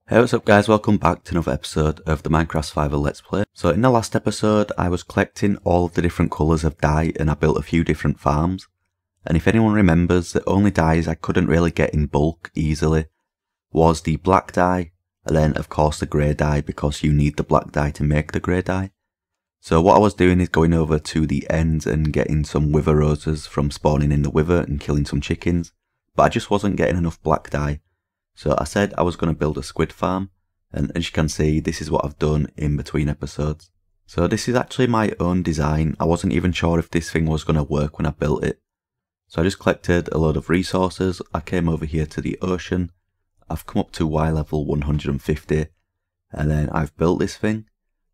Hey, what's up guys, welcome back to another episode of the Minecraft Survival Let's Play. So in the last episode I was collecting all of the different colours of dye and I built a few different farms. And if anyone remembers, the only dyes I couldn't really get in bulk easily was the black dye and then of course the grey dye, because you need the black dye to make the grey dye. So what I was doing is going over to the end and getting some wither roses from spawning in the wither and killing some chickens, but I just wasn't getting enough black dye. So I said I was going to build a squid farm, and as you can see, this is what I've done in between episodes. So this is actually my own design. I wasn't even sure if this thing was going to work when I built it. So I just collected a load of resources. I came over here to the ocean. I've come up to Y level 150, and then I've built this thing,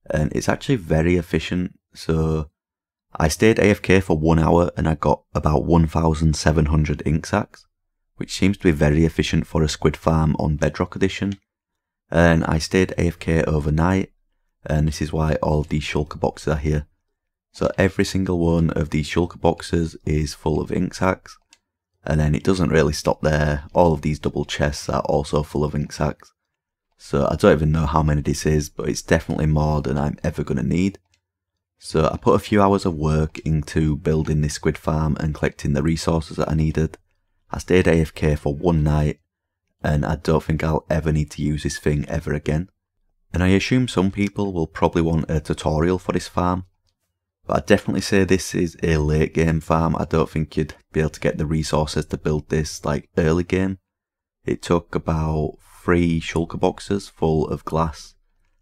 and it's actually very efficient. So I stayed AFK for 1 hour and I got about 1,700 ink sacs, which seems to be very efficient for a squid farm on Bedrock Edition. And I stayed AFK overnight, and this is why all of these shulker boxes are here. So every single one of these shulker boxes is full of ink sacs, and then it doesn't really stop there. All of these double chests are also full of ink sacs. So I don't even know how many this is, but it's definitely more than I'm ever going to need. So I put a few hours of work into building this squid farm and collecting the resources that I needed. I stayed AFK for one night, and I don't think I'll ever need to use this thing ever again. And I assume some people will probably want a tutorial for this farm, but I'd definitely say this is a late game farm. I don't think you'd be able to get the resources to build this like early game. It took about 3 shulker boxes full of glass,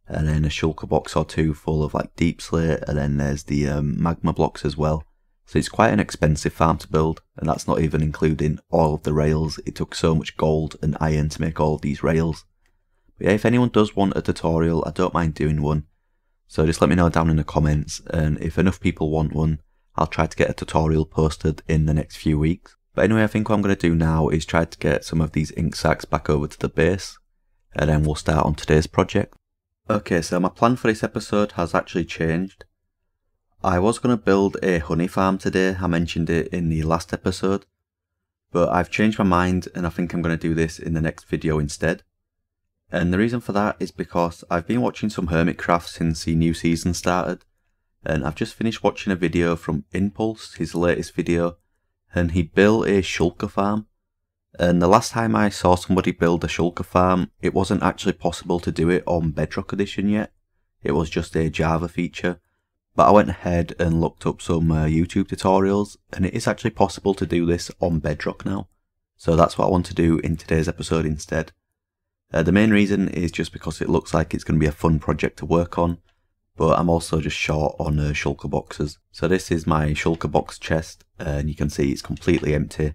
and then a shulker box or 2 full of like deep slate, and then there's the magma blocks as well. So it's quite an expensive farm to build, and that's not even including all of the rails. It took so much gold and iron to make all of these rails. But yeah, if anyone does want a tutorial, I don't mind doing one. So just let me know down in the comments, and if enough people want one, I'll try to get a tutorial posted in the next few weeks. But anyway, I think what I'm going to do now is try to get some of these ink sacs back over to the base, and then we'll start on today's project. Okay, so my plan for this episode has actually changed. I was going to build a honey farm today. I mentioned it in the last episode, but I've changed my mind and I think I'm going to do this in the next video instead. And the reason for that is because I've been watching some Hermitcraft since the new season started, and I've just finished watching a video from Impulse, his latest video, and he built a shulker farm. And the last time I saw somebody build a shulker farm, it wasn't actually possible to do it on Bedrock Edition yet. It was just a Java feature. But I went ahead and looked up some YouTube tutorials, and it is actually possible to do this on Bedrock now. So that's what I want to do in today's episode instead. The main reason is just because it looks like it's going to be a fun project to work on, but I'm also just short on shulker boxes. So this is my shulker box chest, and you can see it's completely empty.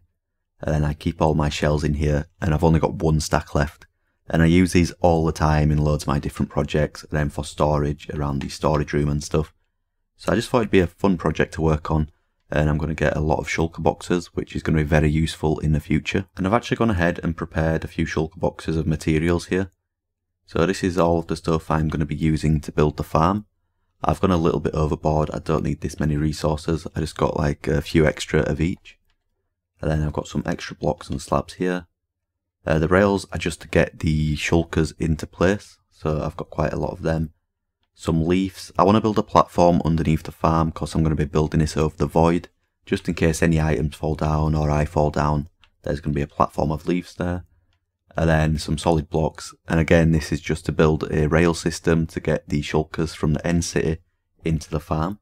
And then I keep all my shells in here, and I've only got 1 stack left. And I use these all the time in loads of my different projects, and then for storage around the storage room and stuff. So I just thought it'd be a fun project to work on, and I'm going to get a lot of shulker boxes, which is going to be very useful in the future. And I've actually gone ahead and prepared a few shulker boxes of materials here. So this is all of the stuff I'm going to be using to build the farm. I've gone a little bit overboard. I don't need this many resources. I just got like a few extra of each. And then I've got some extra blocks and slabs here. The rails are just to get the shulkers into place, so I've got quite a lot of them. Some leaves. I want to build a platform underneath the farm because I'm going to be building this over the void. Just in case any items fall down or I fall down, there's going to be a platform of leaves there. And then some solid blocks. And again, this is just to build a rail system to get the shulkers from the end city into the farm.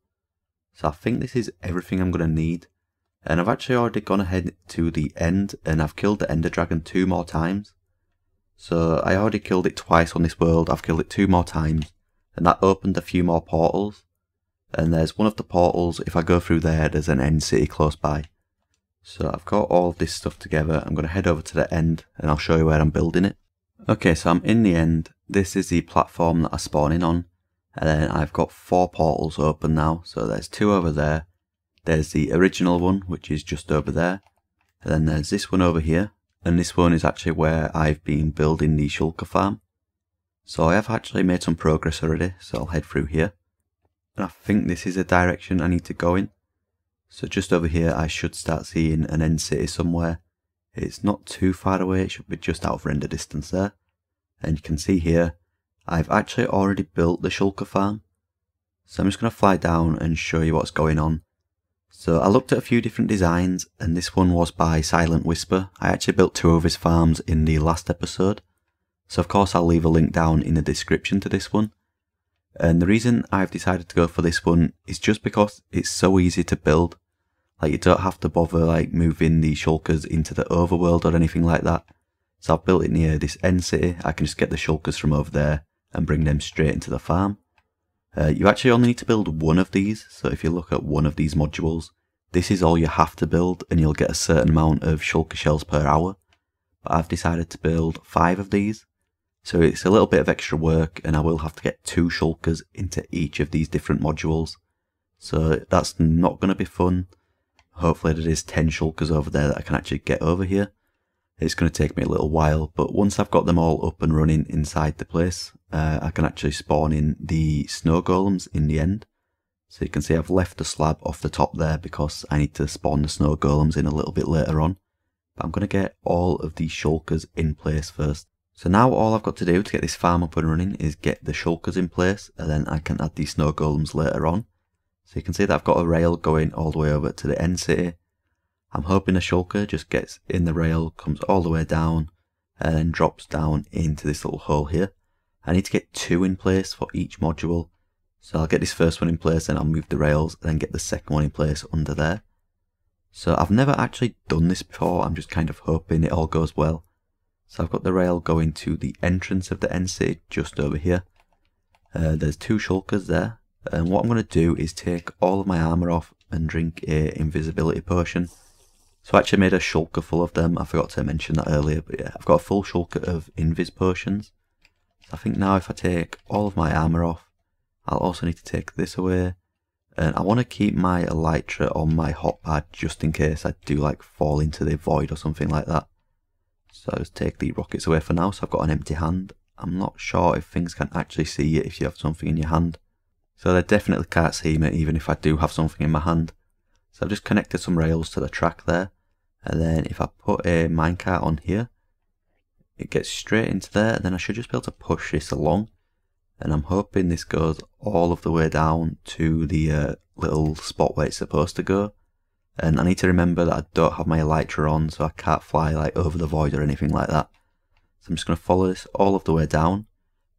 So I think this is everything I'm going to need. And I've actually already gone ahead to the end and I've killed the ender dragon 2 more times. So I already killed it twice on this world. I've killed it 2 more times. And that opened a few more portals, and there's one of the portals, if I go through there, there's an end city close by. So I've got all of this stuff together. I'm going to head over to the end and I'll show you where I'm building it. Okay, so I'm in the end. This is the platform that I spawn in on, and then I've got 4 portals open now. So there's 2 over there, there's the original one which is just over there, and then there's this one over here, and this one is actually where I've been building the shulker farm. So I have actually made some progress already, so I'll head through here. And I think this is the direction I need to go in. So just over here I should start seeing an end city somewhere. It's not too far away, it should be just out of render distance there. And you can see here, I've actually already built the Shulker Farm. So I'm just going to fly down and show you what's going on. So I looked at a few different designs, and this one was by Silent Whisper. I actually built 2 of his farms in the last episode. So of course I'll leave a link down in the description to this one. And the reason I've decided to go for this one is just because it's so easy to build. Like, you don't have to bother like moving the shulkers into the overworld or anything like that. So I've built it near this end city. I can just get the shulkers from over there and bring them straight into the farm. You actually only need to build 1 of these. So if you look at one of these modules, this is all you have to build, and you'll get a certain amount of shulker shells per hour. But I've decided to build 5 of these. So it's a little bit of extra work, and I will have to get 2 shulkers into each of these different modules. So that's not going to be fun. Hopefully there is 10 shulkers over there that I can actually get over here. It's going to take me a little while, but once I've got them all up and running inside the place, I can actually spawn in the snow golems in the end. So you can see I've left the slab off the top there because I need to spawn the snow golems in a little bit later on. But I'm going to get all of these shulkers in place first. So now all I've got to do to get this farm up and running is get the shulkers in place, and then I can add these snow golems later on. So you can see that I've got a rail going all the way over to the end city. I'm hoping the shulker just gets in the rail, comes all the way down, and then drops down into this little hole here. I need to get 2 in place for each module. So I'll get this first one in place, and I'll move the rails, and then get the second one in place under there. So I've never actually done this before, I'm just kind of hoping it all goes well. So I've got the rail going to the entrance of the end city just over here. There's 2 shulkers there, and what I'm going to do is take all of my armour off and drink a invisibility potion. So I actually made a shulker full of them. I forgot to mention that earlier, but yeah, I've got a full shulker of invis potions. So I think now if I take all of my armour off, I'll also need to take this away. And I want to keep my elytra on my hotpad just in case I do like fall into the void or something like that. So I'll just take the rockets away for now, so I've got an empty hand. I'm not sure if things can actually see you if you have something in your hand. So they definitely can't see me even if I do have something in my hand. So I've just connected some rails to the track there, and then if I put a minecart on here, it gets straight into there, and then I should just be able to push this along. And I'm hoping this goes all of the way down to the little spot where it's supposed to go. And I need to remember that I don't have my elytra on, so I can't fly like over the void or anything like that. So I'm just going to follow this all of the way down,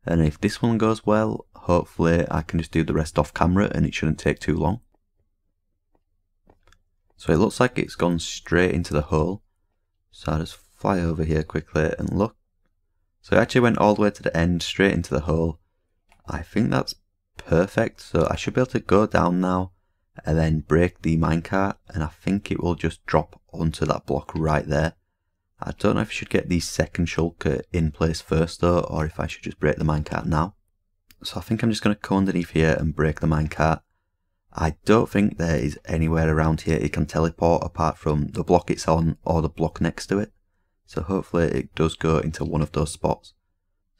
and if this one goes well, hopefully I can just do the rest off camera and it shouldn't take too long. So it looks like it's gone straight into the hole. So I'll just fly over here quickly and look. So it actually went all the way to the end, straight into the hole. I think that's perfect. So I should be able to go down now and then break the minecart, and I think it will just drop onto that block right there. I don't know if I should get the second shulker in place first though, or if I should just break the minecart now. So I think I'm just going to come underneath here and break the minecart. I don't think there is anywhere around here it can teleport apart from the block it's on or the block next to it. So hopefully it does go into one of those spots.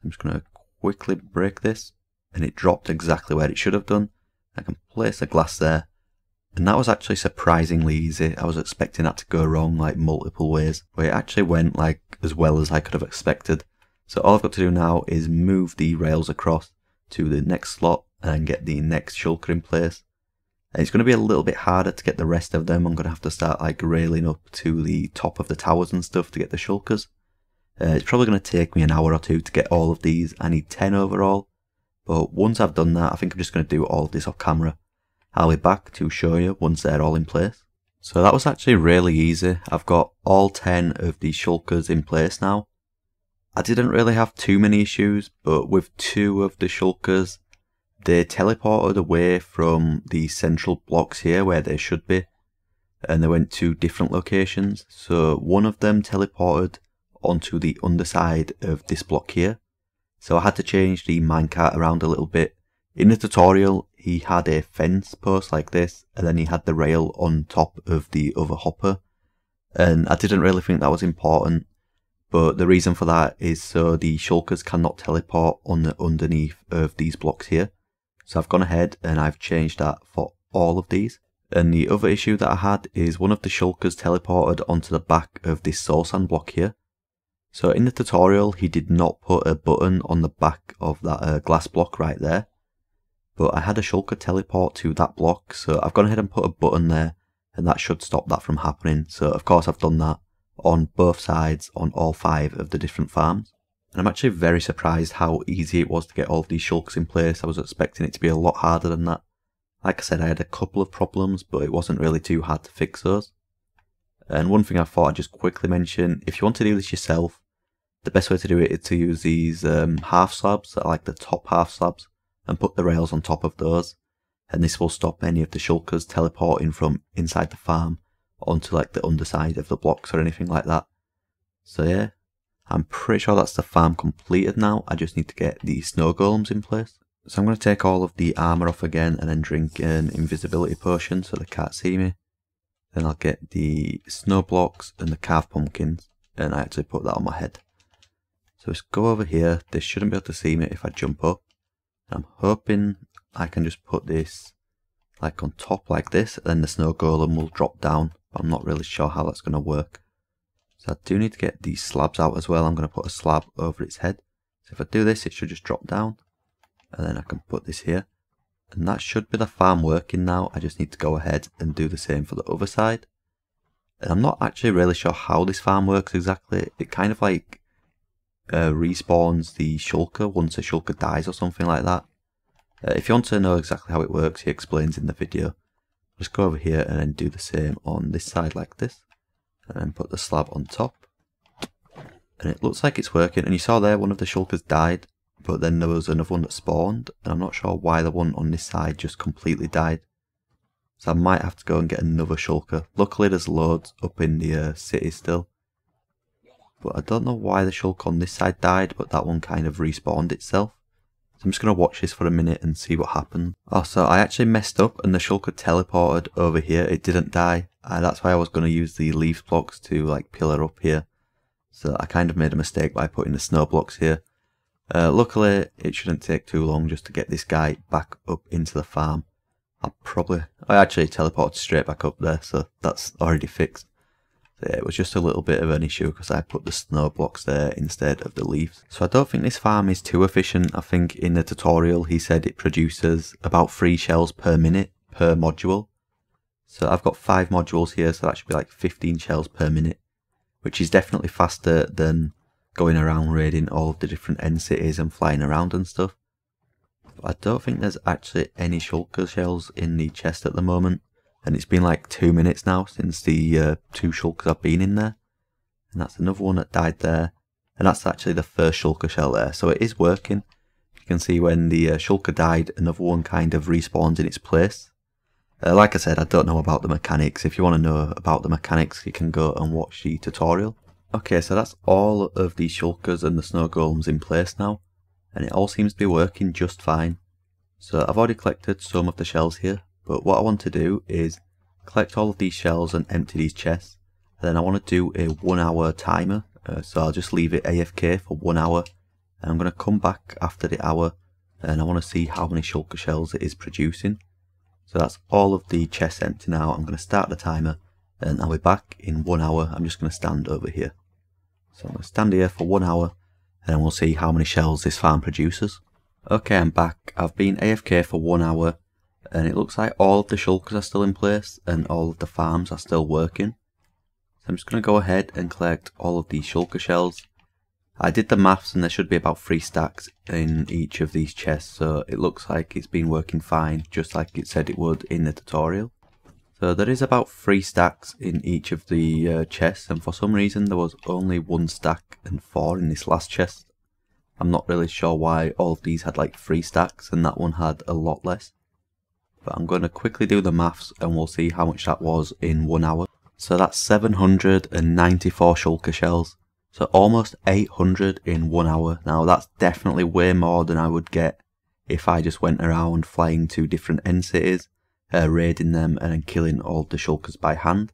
I'm just going to quickly break this, and it dropped exactly where it should have done. I can place a glass there, and that was actually surprisingly easy. I was expecting that to go wrong like multiple ways, but it actually went like as well as I could have expected. So all I've got to do now is move the rails across to the next slot and get the next shulker in place. And it's going to be a little bit harder to get the rest of them. I'm going to have to start like railing up to the top of the towers and stuff to get the shulkers. It's probably going to take me an hour or 2 to get all of these. I need 10 overall, but once I've done that, I think I'm just going to do all of this off camera. I'll be back to show you once they're all in place. So that was actually really easy. I've got all 10 of the shulkers in place now. I didn't really have too many issues, but with 2 of the shulkers, they teleported away from the central blocks here where they should be, and they went to different locations. So one of them teleported onto the underside of this block here. So I had to change the minecart around a little bit. In the tutorial, he had a fence post like this, and then he had the rail on top of the other hopper. And I didn't really think that was important, but the reason for that is so the shulkers cannot teleport on the underneath of these blocks here. So I've gone ahead and I've changed that for all of these. And the other issue that I had is one of the shulkers teleported onto the back of this soul sand block here. So in the tutorial he did not put a button on the back of that glass block right there, but I had a shulker teleport to that block, so I've gone ahead and put a button there, and that should stop that from happening. So of course I've done that on both sides on all 5 of the different farms. And I'm actually very surprised how easy it was to get all of these shulkers in place. I was expecting it to be a lot harder than that. Like I said, I had a couple of problems, but it wasn't really too hard to fix those. And one thing I thought I'd just quickly mention, if you want to do this yourself, the best way to do it is to use these half slabs that are like the top half slabs, and put the rails on top of those. And this will stop any of the shulkers teleporting from inside the farm onto like the underside of the blocks or anything like that. So yeah, I'm pretty sure that's the farm completed now. I just need to get the snow golems in place. So I'm going to take all of the armour off again and then drink an invisibility potion so they can't see me. Then I'll get the snow blocks and the carved pumpkins, and I actually put that on my head. So let's go over here. They shouldn't be able to see me if I jump up. I'm hoping I can just put this like on top like this, and then the snow golem will drop down, but I'm not really sure how that's going to work. So I do need to get these slabs out as well. I'm going to put a slab over its head. So if I do this, it should just drop down. And then I can put this here. And that should be the farm working now. I just need to go ahead and do the same for the other side. And I'm not actually really sure how this farm works exactly. It kind of like respawns the shulker once a shulker dies or something like that. If you want to know exactly how it works, he explains in the video. Just go over here and then do the same on this side like this. And then put the slab on top. And it looks like it's working. And you saw there one of the shulkers died, but then there was another one that spawned, and I'm not sure why the one on this side just completely died. So I might have to go and get another shulker. Luckily there's loads up in the city still. But I don't know why the shulker on this side died, but that one kind of respawned itself. So I'm just going to watch this for a minute and see what happens. Oh, so I actually messed up and the shulker teleported over here. It didn't die. That's why I was going to use the leaf blocks to like pillar up here. So I kind of made a mistake by putting the snow blocks here. Luckily it shouldn't take too long just to get this guy back up into the farm. I actually teleported straight back up there, so that's already fixed. So yeah, it was just a little bit of an issue because I put the snow blocks there instead of the leaves. So I don't think this farm is too efficient. I think in the tutorial he said it produces about 3 shells per minute per module. So I've got 5 modules here, so that should be like 15 shells per minute, which is definitely faster than going around raiding all of the different end cities and flying around and stuff. But I don't think there's actually any shulker shells in the chest at the moment, and it's been like 2 minutes now since the 2 shulkers have been in there. And that's another one that died there, and that's actually the first shulker shell there, so it is working. You can see when the shulker died, another one kind of respawns in its place. Like I said, I don't know about the mechanics. If you want to know about the mechanics, you can go and watch the tutorial. Okay, so that's all of the shulkers and the snow golems in place now, and it all seems to be working just fine. So I've already collected some of the shells here, but what I want to do is collect all of these shells and empty these chests. And then I want to do a 1 hour timer, so I'll just leave it AFK for 1 hour, and I'm going to come back after the hour, and I want to see how many shulker shells it is producing. So that's all of the chests empty now. I'm going to start the timer, and I'll be back in 1 hour. I'm just going to stand over here. So I'm going to stand here for 1 hour, and then we'll see how many shells this farm produces. Okay, I'm back. I've been AFK for 1 hour, and it looks like all of the shulkers are still in place, and all of the farms are still working. So I'm just going to go ahead and collect all of these shulker shells. I did the maths, and there should be about 3 stacks in each of these chests, so it looks like it's been working fine, just like it said it would in the tutorial. So there is about 3 stacks in each of the chests, and for some reason there was only 1 stack and 4 in this last chest. I'm not really sure why all of these had like 3 stacks and that one had a lot less. But I'm going to quickly do the maths and we'll see how much that was in 1 hour. So that's 794 shulker shells. So almost 800 in 1 hour. Now that's definitely way more than I would get if I just went around flying to different end cities, raiding them and then killing all the shulkers by hand.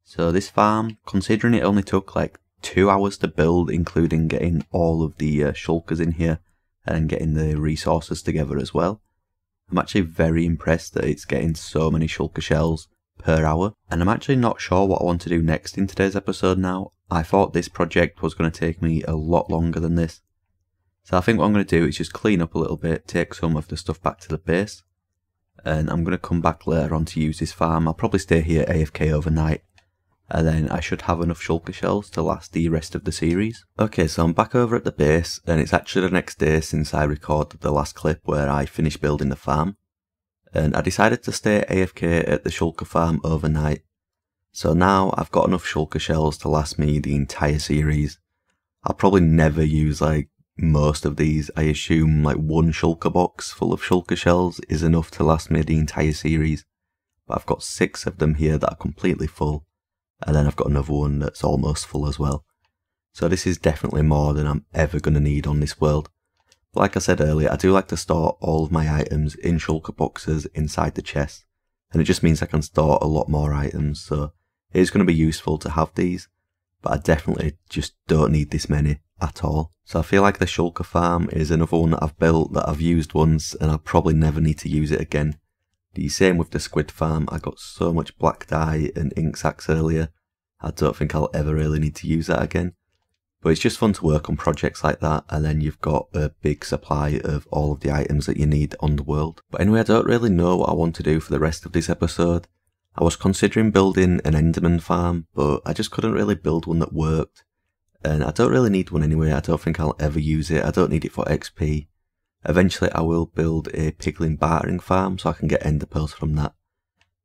So this farm, considering it only took like 2 hours to build, including getting all of the shulkers in here and getting the resources together as well, I'm actually very impressed that it's getting so many shulker shells per hour. And I'm actually not sure what I want to do next in today's episode now. I thought this project was going to take me a lot longer than this. So I think what I'm going to do is just clean up a little bit, take some of the stuff back to the base, and I'm going to come back later on to use this farm. I'll probably stay here AFK overnight, and then I should have enough shulker shells to last the rest of the series. Okay, so I'm back over at the base, and it's actually the next day since I recorded the last clip where I finished building the farm. And I decided to stay AFK at the Shulker Farm overnight. So now I've got enough shulker shells to last me the entire series. I'll probably never use like most of these. I assume like one shulker box full of shulker shells is enough to last me the entire series. But I've got 6 of them here that are completely full. And then I've got another one that's almost full as well. So this is definitely more than I'm ever going to need on this world. But like I said earlier, I do like to store all of my items in shulker boxes inside the chest. And it just means I can store a lot more items, so it is going to be useful to have these. But I definitely just don't need this many at all. So I feel like the Shulker Farm is another one that I've built that I've used once and I'll probably never need to use it again. The same with the Squid Farm. I got so much black dye and ink sacks earlier, I don't think I'll ever really need to use that again. But it's just fun to work on projects like that, and then you've got a big supply of all of the items that you need on the world. But anyway, I don't really know what I want to do for the rest of this episode. I was considering building an Enderman farm, but I just couldn't really build one that worked. And I don't really need one anyway. I don't think I'll ever use it. I don't need it for XP. Eventually I will build a piglin bartering farm so I can get ender pearls from that.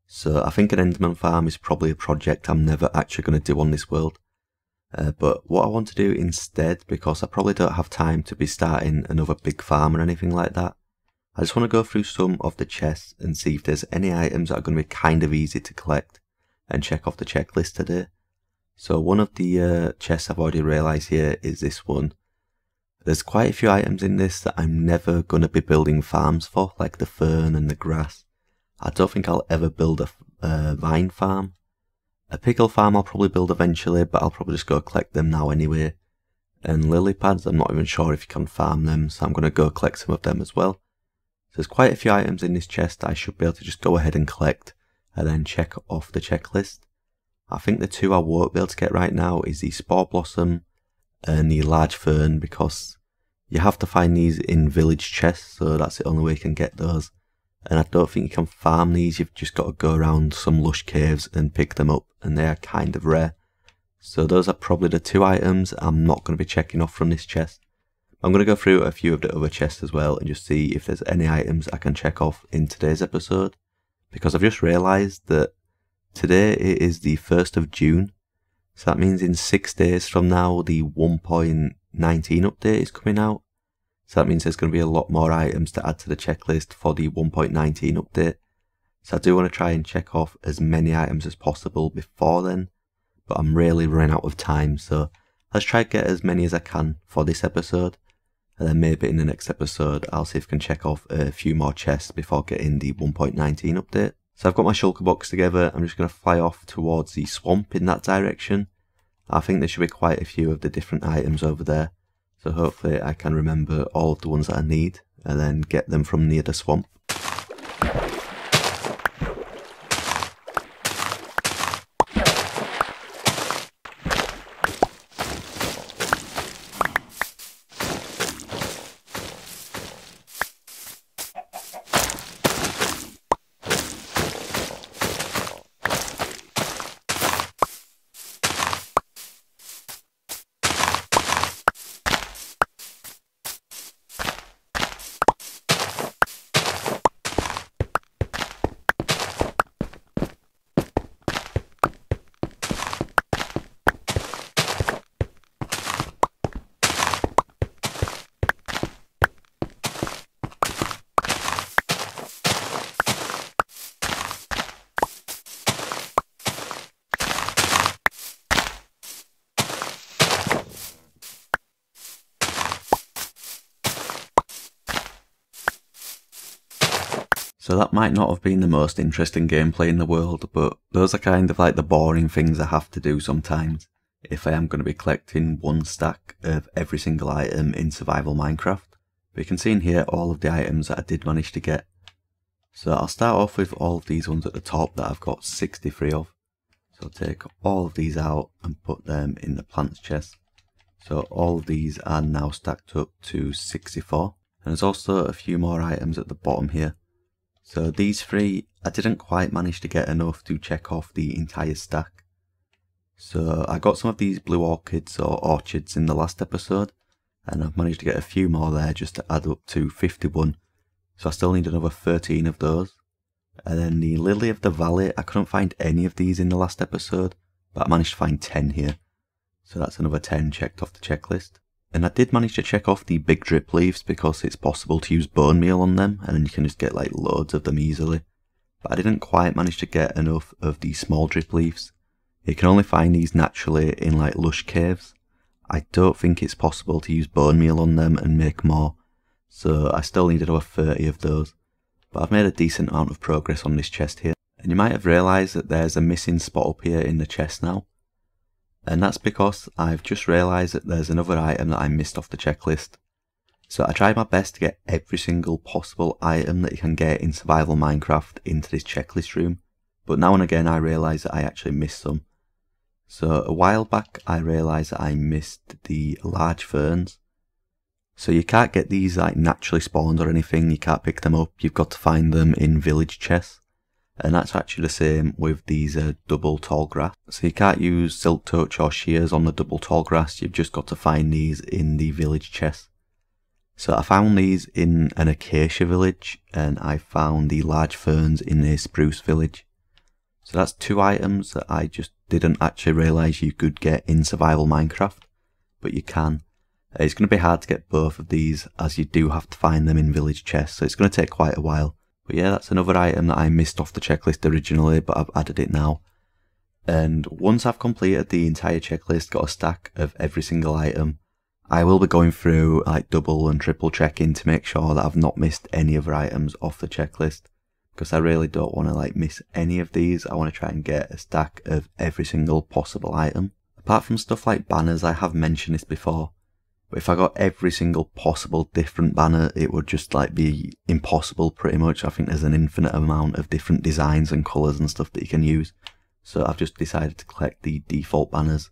So I think an Enderman farm is probably a project I'm never actually going to do on this world. But what I want to do instead, because I probably don't have time to be starting another big farm or anything like that, I just want to go through some of the chests and see if there's any items that are going to be kind of easy to collect and check off the checklist today. So one of the chests I've already realised here is this one. There's quite a few items in this that I'm never going to be building farms for, like the fern and the grass. I don't think I'll ever build a vine farm. A pickle farm I'll probably build eventually, but I'll probably just go collect them now anyway. And lily pads, I'm not even sure if you can farm them, so I'm going to go collect some of them as well. So there's quite a few items in this chest I should be able to just go ahead and collect, and then check off the checklist. I think the 2 I won't be able to get right now is the spore blossom and the large fern, because you have to find these in village chests, so that's the only way you can get those. And I don't think you can farm these, you've just got to go around some lush caves and pick them up, and they are kind of rare. So those are probably the 2 items I'm not going to be checking off from this chest. I'm going to go through a few of the other chests as well and just see if there's any items I can check off in today's episode. Because I've just realised that today it is the 1st of June. So that means in 6 days from now the 1.19 update is coming out. So that means there's going to be a lot more items to add to the checklist for the 1.19 update. So I do want to try and check off as many items as possible before then. But I'm really running out of time, so let's try to get as many as I can for this episode. And then maybe in the next episode I'll see if I can check off a few more chests before getting the 1.19 update. So I've got my shulker box together. I'm just going to fly off towards the swamp in that direction. I think there should be quite a few of the different items over there. So hopefully I can remember all of the ones that I need and then get them from near the swamp. So that might not have been the most interesting gameplay in the world, but those are kind of like the boring things I have to do sometimes if I am going to be collecting one stack of every single item in Survival Minecraft. But you can see in here all of the items that I did manage to get. So I'll start off with all of these ones at the top that I've got 63 of. So So take all of these out and put them in the plants chest. So all of these are now stacked up to 64. And there's also a few more items at the bottom here. So these three, I didn't quite manage to get enough to check off the entire stack. So I got some of these blue orchids or orchids in the last episode, and I've managed to get a few more there just to add up to 51. So I still need another 13 of those. And then the Lily of the Valley, I couldn't find any of these in the last episode, but I managed to find 10 here. So that's another 10 checked off the checklist. And I did manage to check off the big drip leaves because it's possible to use bone meal on them, and then you can just get like loads of them easily. But I didn't quite manage to get enough of the small drip leaves. You can only find these naturally in like lush caves. I don't think it's possible to use bone meal on them and make more, so I still needed over 30 of those. But I've made a decent amount of progress on this chest here. And you might have realised that there's a missing spot up here in the chest now. And that's because I've just realised that there's another item that I missed off the checklist. So I tried my best to get every single possible item that you can get in Survival Minecraft into this checklist room. But now and again I realise that I actually missed some. So a while back I realised that I missed the large ferns. So you can't get these like naturally spawned or anything, you can't pick them up, you've got to find them in village chests. And that's actually the same with these double tall grass. So you can't use silk touch or shears on the double tall grass, you've just got to find these in the village chests. So I found these in an acacia village, and I found the large ferns in a spruce village. So that's two items that I just didn't actually realise you could get in Survival Minecraft, but you can. It's going to be hard to get both of these as you do have to find them in village chests, so it's going to take quite a while. But yeah, that's another item that I missed off the checklist originally, but I've added it now. And once I've completed the entire checklist, got a stack of every single item, I will be going through like double and triple checking to make sure that I've not missed any other items off the checklist. Because I really don't want to like miss any of these. I want to try and get a stack of every single possible item. Apart from stuff like banners, I have mentioned this before. But if I got every single possible different banner, it would just like be impossible pretty much. I think there's an infinite amount of different designs and colours and stuff that you can use. So I've just decided to collect the default banners.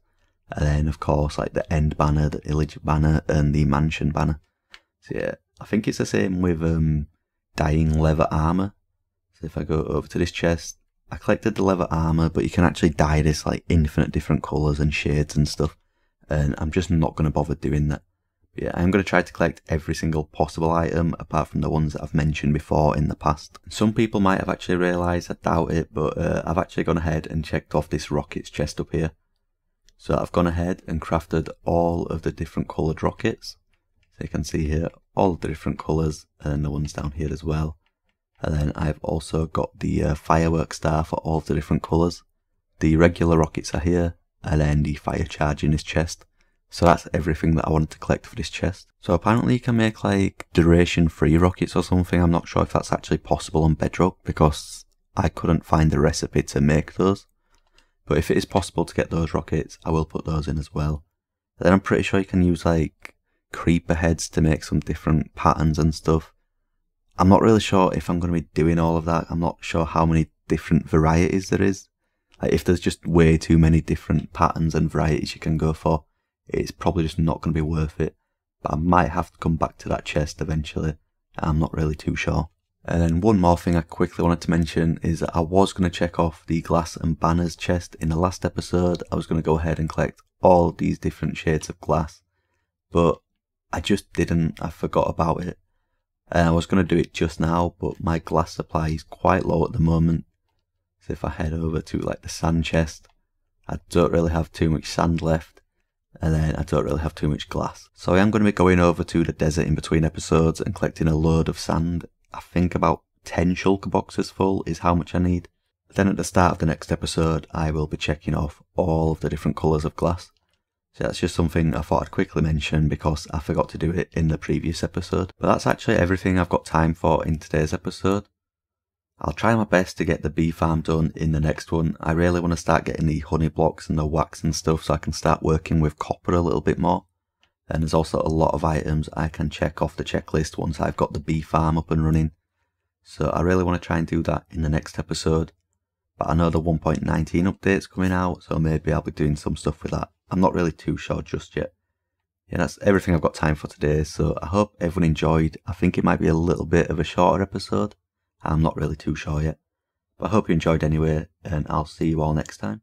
And then of course like the end banner, the village banner and the mansion banner. So yeah, I think it's the same with dyeing leather armour. So if I go over to this chest, I collected the leather armour, but you can actually dye this like infinite different colours and shades and stuff. And I'm just not going to bother doing that. But yeah, I'm going to try to collect every single possible item apart from the ones that I've mentioned before in the past. Some people might have actually realised, I doubt it, but I've actually gone ahead and checked off this rockets chest up here. So I've gone ahead and crafted all of the different coloured rockets. So you can see here all of the different colours and the ones down here as well. And then I've also got the firework star for all of the different colours. The regular rockets are here, and then the fire charge in this chest. So that's everything that I wanted to collect for this chest. So apparently you can make like duration free rockets or something. I'm not sure if that's actually possible on Bedrock because I couldn't find the recipe to make those. But if it is possible to get those rockets, I will put those in as well. And then I'm pretty sure you can use like creeper heads to make some different patterns and stuff. I'm not really sure if I'm going to be doing all of that. I'm not sure how many different varieties there is. Like if there's just way too many different patterns and varieties you can go for, it's probably just not going to be worth it. But I might have to come back to that chest eventually. I'm not really too sure. And then one more thing I quickly wanted to mention is that I was going to check off the glass and banners chest in the last episode. I was going to go ahead and collect all these different shades of glass. But I just didn't. I forgot about it. I was going to do it just now, but my glass supply is quite low at the moment. So if I head over to like the sand chest, I don't really have too much sand left, and then I don't really have too much glass. So I am going to be going over to the desert in between episodes and collecting a load of sand. I think about 10 shulker boxes full is how much I need. Then at the start of the next episode, I will be checking off all of the different colours of glass. So that's just something I thought I'd quickly mention because I forgot to do it in the previous episode. But that's actually everything I've got time for in today's episode. I'll try my best to get the bee farm done in the next one. I really want to start getting the honey blocks and the wax and stuff so I can start working with copper a little bit more. And there's also a lot of items I can check off the checklist once I've got the bee farm up and running. So I really want to try and do that in the next episode. but I know the 1.19 update's coming out, so maybe I'll be doing some stuff with that. I'm not really too sure just yet. Yeah, that's everything I've got time for today, so I hope everyone enjoyed. I think it might be a little bit of a shorter episode. I'm not really too sure yet. But I hope you enjoyed anyway, and I'll see you all next time.